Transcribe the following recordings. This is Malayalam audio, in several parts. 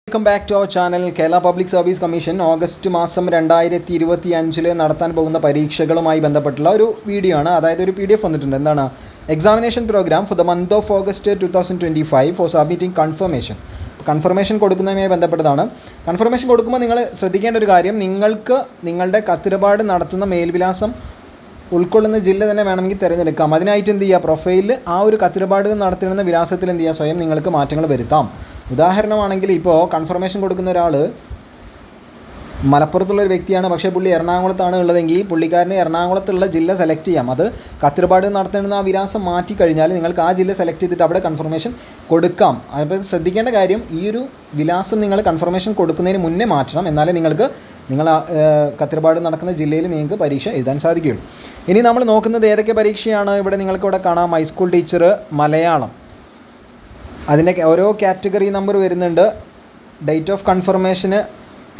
Welcome back to our channel. Kerala public service commission August മാസം 2025 നടത്താൻ പോകുന്ന പരീക്ഷകളുമായി ബന്ധപ്പെട്ടുള്ള ഒരു വീഡിയോ ആണ്. അതായത് ഒരു PDF വന്നിട്ടുണ്ട്. എന്താണ്? Examination programme for the month of August 2025 for submitting confirmation. Confirmation കൊടുക്കുന്നതുമായി ബന്ധപ്പെട്ടതാണ്. കൺഫർമേഷൻ കൊടുക്കുമ്പോൾ നിങ്ങൾ ശ്രദ്ധിക്കേണ്ട ഒരു കാര്യം, നിങ്ങൾക്ക് നിങ്ങളുടെ കത്തിടപാട് നടത്തുന്ന മേൽവിലാസം ഉൾക്കൊള്ളുന്ന ജില്ല തന്നെ വേണമെങ്കിൽ തിരഞ്ഞെടുക്കാം. അതിനായിട്ട് എന്ത് ചെയ്യുക, പ്രൊഫൈലിൽ ആ ഒരു കത്തിടപാട് നടത്തുന്ന വിലാസത്തിൽ എന്ത് ചെയ്യുക, സ്വയം നിങ്ങൾക്ക് മാറ്റങ്ങൾ വരുത്താം. ഉദാഹരണമാണെങ്കിൽ ഇപ്പോൾ കൺഫർമേഷൻ കൊടുക്കുന്ന ഒരാൾ മലപ്പുറത്തുള്ളൊരു വ്യക്തിയാണ്, പക്ഷേ പുള്ളി എറണാകുളത്താണ് ഉള്ളതെങ്കിൽ പുള്ളിക്കാരന് എറണാകുളത്തുള്ള ജില്ല സെലക്ട് ചെയ്യാം. അത് കത്തിടപാട് നടത്തുന്ന ആ വിലാസം മാറ്റിക്കഴിഞ്ഞാൽ നിങ്ങൾക്ക് ആ ജില്ല സെലക്ട് ചെയ്തിട്ട് അവിടെ കൺഫർമേഷൻ കൊടുക്കാം. അപ്പോൾ ശ്രദ്ധിക്കേണ്ട കാര്യം, ഈ ഒരു വിലാസം നിങ്ങൾ കൺഫർമേഷൻ കൊടുക്കുന്നതിന് മുന്നേ മാറ്റണം. എന്നാലേ നിങ്ങൾക്ക് കത്തിടപാട് നടക്കുന്ന ജില്ലയിൽ നിങ്ങൾക്ക് പരീക്ഷ എഴുതാൻ സാധിക്കുകയുള്ളൂ. ഇനി നമ്മൾ നോക്കുന്നത് ഏതൊക്കെ പരീക്ഷയാണ്. ഇവിടെ നിങ്ങൾക്കിവിടെ കാണാം, ഹൈസ്കൂൾ ടീച്ചർ, മലയാളം. അതിൻ്റെ ഓരോ കാറ്റഗറി നമ്പർ വരുന്നുണ്ട്. ഡേറ്റ് ഓഫ് കൺഫർമേഷന്,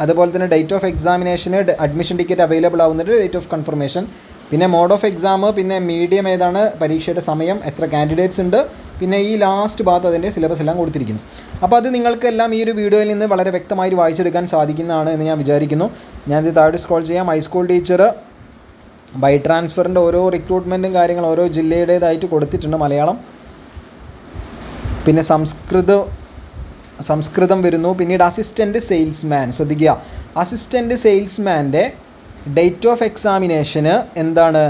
അതുപോലെ തന്നെ ഡേറ്റ് ഓഫ് എക്സാമിനേഷന്, അഡ്മിഷൻ ടിക്കറ്റ് അവൈലബിൾ ആവുന്നുണ്ട്, ഡേറ്റ് ഓഫ് കൺഫർമേഷൻ, പിന്നെ മോഡ് ഓഫ് എക്സാം, പിന്നെ മീഡിയം ഏതാണ്, പരീക്ഷയുടെ സമയം, എത്ര കാൻഡിഡേറ്റ്സ് ഉണ്ട്, പിന്നെ ഈ ലാസ്റ്റ് ഭാഗത്ത് അതിൻ്റെ സിലബസ് എല്ലാം കൊടുത്തിരിക്കുന്നു. അപ്പോൾ അത് നിങ്ങൾക്കെല്ലാം ഈ ഒരു വീഡിയോയിൽ നിന്ന് വളരെ വ്യക്തമായി വായിച്ചെടുക്കാൻ സാധിക്കുന്നതാണ് എന്ന് ഞാൻ വിചാരിക്കുന്നു. ഞാനിത് താഴെ സ്ക്രോൾ ചെയ്യാം. ഹൈസ്കൂൾ ടീച്ചർ ബൈ ട്രാൻസ്ഫറിൻ്റെ ഓരോ റിക്രൂട്ട്മെൻറ്റും കാര്യങ്ങളും ഓരോ ജില്ലയുടേതായിട്ട് കൊടുത്തിട്ടുണ്ട്. മലയാളം, പിന്നെ സംസ്കൃതം വരുന്നു. പിന്നീട് അസിസ്റ്റൻറ്റ് സെയിൽസ്മാൻ. ശ്രദ്ധിക്കുക, അസിസ്റ്റൻറ്റ് സെയിൽസ്മാൻ്റെ ഡേറ്റ് ഓഫ് എക്സാമിനേഷന് എന്താണ്,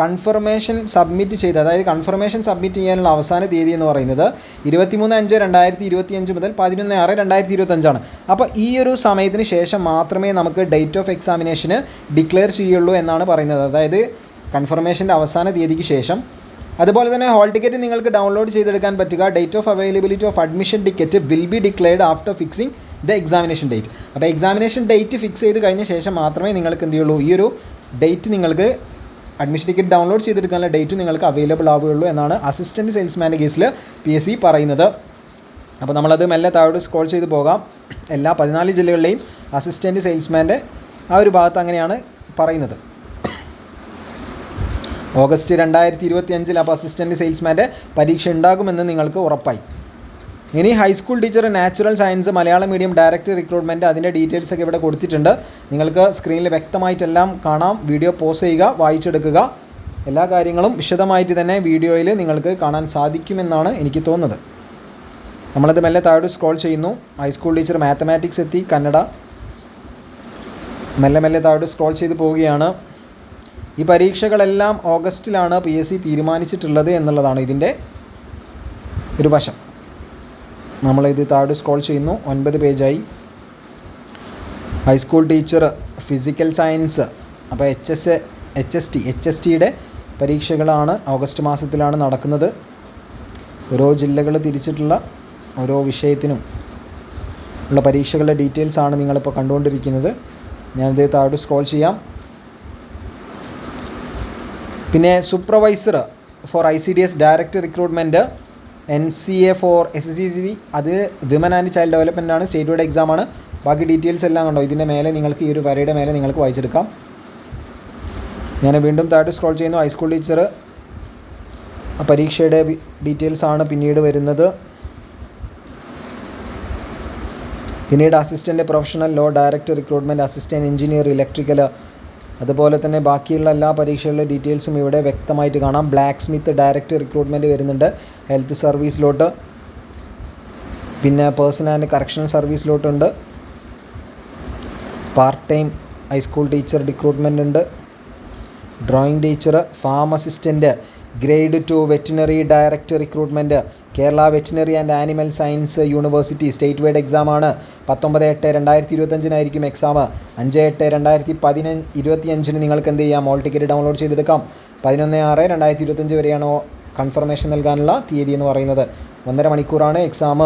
കൺഫർമേഷൻ സബ്മിറ്റ് ചെയ്ത്, അതായത് കൺഫർമേഷൻ സബ്മിറ്റ് ചെയ്യാനുള്ള അവസാന തീയതി എന്ന് പറയുന്നത് 23/5/2025 മുതൽ 11/6/2025 അപ്പോൾ ഈ ഒരു സമയത്തിന് ശേഷം മാത്രമേ നമുക്ക് ഡേറ്റ് ഓഫ് എക്സാമിനേഷന് ഡിക്ലെയർ ചെയ്യുള്ളൂ എന്നാണ് പറയുന്നത്. അതായത് കൺഫർമേഷൻ്റെ അവസാന തീയതിക്ക് ശേഷം. അതുപോലെ തന്നെ ഹോൾ ടിക്കറ്റ് നിങ്ങൾക്ക് ഡൗൺലോഡ് ചെയ്തെടുക്കാൻ പറ്റുക. Date of availability of admission ticket will be declared after fixing the examination date. അപ്പോൾ എക്സാമിനേഷൻ ഡേറ്റ് ഫിക്സ് ചെയ്ത് കഴിഞ്ഞ ശേഷം മാത്രമേ നിങ്ങൾക്ക് എന്ത് ചെയ്യുള്ളൂ, ഈ ഒരു ഡേറ്റ് നിങ്ങൾക്ക് അഡ്മിഷൻ ടിക്കറ്റ് ഡൗൺലോഡ് ചെയ്തെടുക്കാനുള്ള ഡേറ്റ് നിങ്ങൾക്ക് അവൈലബിൾ ആവുകയുള്ളൂ എന്നാണ് അസിസ്റ്റൻറ്റ് സെയിൽസ്മാൻ്റെ കേസിൽ PSC പറയുന്നത്. അപ്പോൾ നമ്മളത് മെല്ലെ താഴോട്ട് സ്ക്രോൾ ചെയ്ത് പോകാം. എല്ലാ 14 ജില്ലകളിലെയും അസിസ്റ്റൻറ്റ് സെയിൽസ്മാൻ്റെ ആ ഒരു ഭാഗത്ത് അങ്ങനെയാണ് പറയുന്നത്. ഓഗസ്റ്റ് 2025 അപ്പോൾ അസിസ്റ്റൻറ്റ് സെയിൽസ്മാൻ്റെ പരീക്ഷ ഉണ്ടാകുമെന്ന് നിങ്ങൾക്ക് ഉറപ്പായി. ഇനി high school teacher, natural science, Malayalam medium, direct recruitment, അതിൻ്റെ ഡീറ്റെയിൽസൊക്കെ ഇവിടെ കൊടുത്തിട്ടുണ്ട്. നിങ്ങൾക്ക് സ്ക്രീനിൽ വ്യക്തമായിട്ടെല്ലാം കാണാം. വീഡിയോ പോസ് ചെയ്യുക, വായിച്ചെടുക്കുക. എല്ലാ കാര്യങ്ങളും വിശദമായിട്ട് തന്നെ വീഡിയോയിൽ നിങ്ങൾക്ക് കാണാൻ സാധിക്കുമെന്നാണ് എനിക്ക് തോന്നുന്നത്. നമ്മളത് മെല്ലെ താഴോട്ട് സ്ക്രോൾ ചെയ്യുന്നു. ഹൈസ്കൂൾ ടീച്ചർ മാത്തമാറ്റിക്സ് എത്തി, കന്നഡ. മെല്ലെ താഴോട്ട് സ്ക്രോൾ ചെയ്ത് പോവുകയാണ്. ഈ പരീക്ഷകളെല്ലാം ഓഗസ്റ്റിലാണ് PSC തീരുമാനിച്ചിട്ടുള്ളത് എന്നുള്ളതാണ് ഇതിൻ്റെ ഒരു വശം. നമ്മളിത് താഴെ സ്ക്രോൾ ചെയ്യുന്നു. 9 പേജായി. ഹൈസ്കൂൾ ടീച്ചർ, ഫിസിക്കൽ സയൻസ്, അപ്പോൾ HST പരീക്ഷകളാണ് ഓഗസ്റ്റ് മാസത്തിലാണ് നടക്കുന്നത്. ഓരോ ജില്ലകൾ തിരിച്ചിട്ടുള്ള ഓരോ വിഷയത്തിനും ഉള്ള പരീക്ഷകളുടെ ഡീറ്റെയിൽസാണ് നിങ്ങളിപ്പോൾ കണ്ടുകൊണ്ടിരിക്കുന്നത്. ഞാനിത് താഴെ സ്ക്രോൾ ചെയ്യാം. പിന്നെ supervisor for ICDS direct recruitment, NCA for SCC, അത് വിമൻ ആൻഡ് ചൈൽഡ് ഡെവലപ്മെൻ്റ് ആണ്, സ്റ്റേറ്റ് വൈഡ് എക്സാമാണ്. ബാക്കി ഡീറ്റെയിൽസ് എല്ലാം കണ്ടോ, ഇതിൻ്റെ മേലെ നിങ്ങൾക്ക് ഈ ഒരു വരയുടെ മേലെ നിങ്ങൾക്ക് വായിച്ചെടുക്കാം. ഞാൻ വീണ്ടും താഴോട്ട് സ്ക്രോൾ ചെയ്യുന്നു. ഹൈസ്കൂൾ ടീച്ചർ പരീക്ഷയുടെ ഡീറ്റെയിൽസാണ് പിന്നീട് വരുന്നത്. പിന്നീട് assistant professional law, direct recruitment, assistant engineer, electrical, അതുപോലെ തന്നെ ബാക്കിയുള്ള എല്ലാ പരീക്ഷകളുടെ ഡീറ്റെയിൽസും ഇവിടെ വ്യക്തമായിട്ട് കാണാം. ബ്ലാക്ക് സ്മിത്ത് ഡയറക്റ്റ് റിക്രൂട്ട്മെൻറ്റ് വരുന്നുണ്ട്, ഹെൽത്ത് സർവീസിലോട്ട്, പിന്നെ പേഴ്സൺ ആൻഡ് കറക്ഷണൽ സർവീസിലോട്ടുണ്ട്, part time high school teacher recruitment ഉണ്ട്, drawing teacher, farm assistant, grade 2 veterinary direct recruitment, Kerala veterinary and animal science university, state wide എക്സാമാണ്. 19/8/2025 എക്സാം. 5/8/2025 നിങ്ങൾക്ക് എന്ത് ചെയ്യാം, ഹോൾ ടിക്കറ്റ് ഡൗൺലോഡ് ചെയ്തെടുക്കാം. 11/6/2025 വരെയാണ് കൺഫർമേഷൻ നൽകാനുള്ള തീയതി എന്ന് പറയുന്നത്. 1.5 മണിക്കൂറാണ് എക്സാം.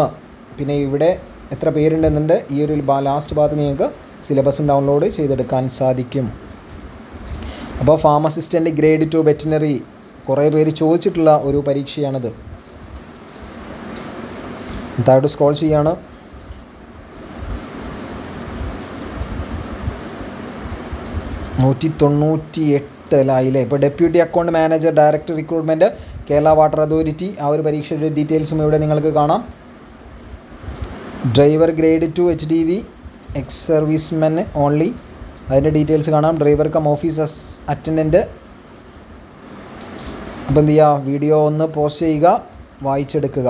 പിന്നെ ഇവിടെ എത്ര പേരുണ്ടെന്നുണ്ട്, ഈ ഒരു ലാസ്റ്റ് ഭാഗത്ത് നിങ്ങൾക്ക് സിലബസും ഡൗൺലോഡ് ചെയ്തെടുക്കാൻ സാധിക്കും. അപ്പോൾ ഫാം അസിസ്റ്റൻറ്റ്, ഗ്രേഡ് 2 വെറ്റിനറി, കുറേ പേര് ചോദിച്ചിട്ടുള്ള ഒരു പരീക്ഷയാണിത്. താഴോട്ട് സ്ക്രോൾ ചെയ്യാണ്. ലായില്ലേ. ഇപ്പോൾ deputy account manager direct recruitment, Kerala water authority, ആ ഒരു പരീക്ഷയുടെ ഡീറ്റെയിൽസും ഇവിടെ നിങ്ങൾക്ക് കാണാം. Driver grade 2 HDV ex servicemen only. അതിൻ്റെ ഡീറ്റെയിൽസ് കാണാം. Driver cum office attendant. അപ്പോൾ എന്ത് ചെയ്യുക, വീഡിയോ ഒന്ന് പോസ്റ്റ് ചെയ്യുക, വായിച്ചെടുക്കുക.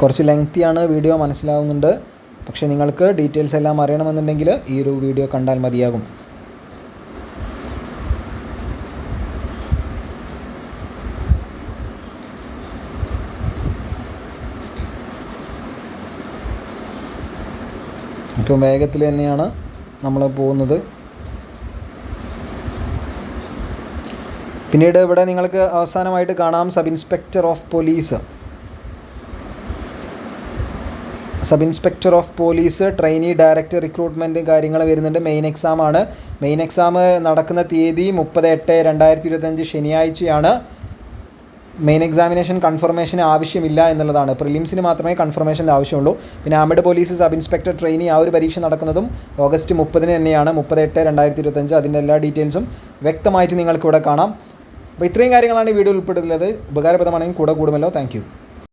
കുറച്ച് ലെങ്തിയാണ് വീഡിയോ, മനസ്സിലാവുന്നുണ്ട്. പക്ഷേ നിങ്ങൾക്ക് ഡീറ്റെയിൽസ് എല്ലാം അറിയണമെന്നുണ്ടെങ്കിൽ ഈ ഒരു വീഡിയോ കണ്ടാൽ മതിയാകും. ഇപ്പം വേഗത്തിൽ തന്നെയാണ് നമ്മൾ പോകുന്നത്. പിന്നീട് ഇവിടെ നിങ്ങൾക്ക് അവസാനമായിട്ട് കാണാം sub inspector of police. Sub inspector of police trainee director recruitment കാര്യങ്ങൾ വരുന്നുണ്ട്. മെയിൻ എക്സാമാണ്. മെയിൻ എക്സാം നടക്കുന്ന തീയതി 30/8/2025 ശനിയാഴ്ചയാണ്. മെയിൻ എക്സാമിനേഷൻ കൺഫർമേഷൻ ആവശ്യമില്ല എന്നുള്ളതാണ്. പ്രിലിംസിന് മാത്രമേ കൺഫർമേഷൻ്റെ ആവശ്യമുള്ളൂ. പിന്നെ armed police sub inspector trainee ആ ഒരു പരീക്ഷ നടക്കുന്നതും August 30 തന്നെയാണ്. 30/8/2025. അതിൻ്റെ എല്ലാ ഡീറ്റെയിൽസും വ്യക്തമായിട്ട് നിങ്ങൾക്കിവിടെ കാണാം. അപ്പോൾ ഇത്രയും കാര്യങ്ങളാണ് ഈ വീഡിയോ ഉൾപ്പെടുത്തുന്നത്. ഉപകാരപ്രദമാണെങ്കിൽ കൂടെ കൂടുമല്ലോ. Thank you.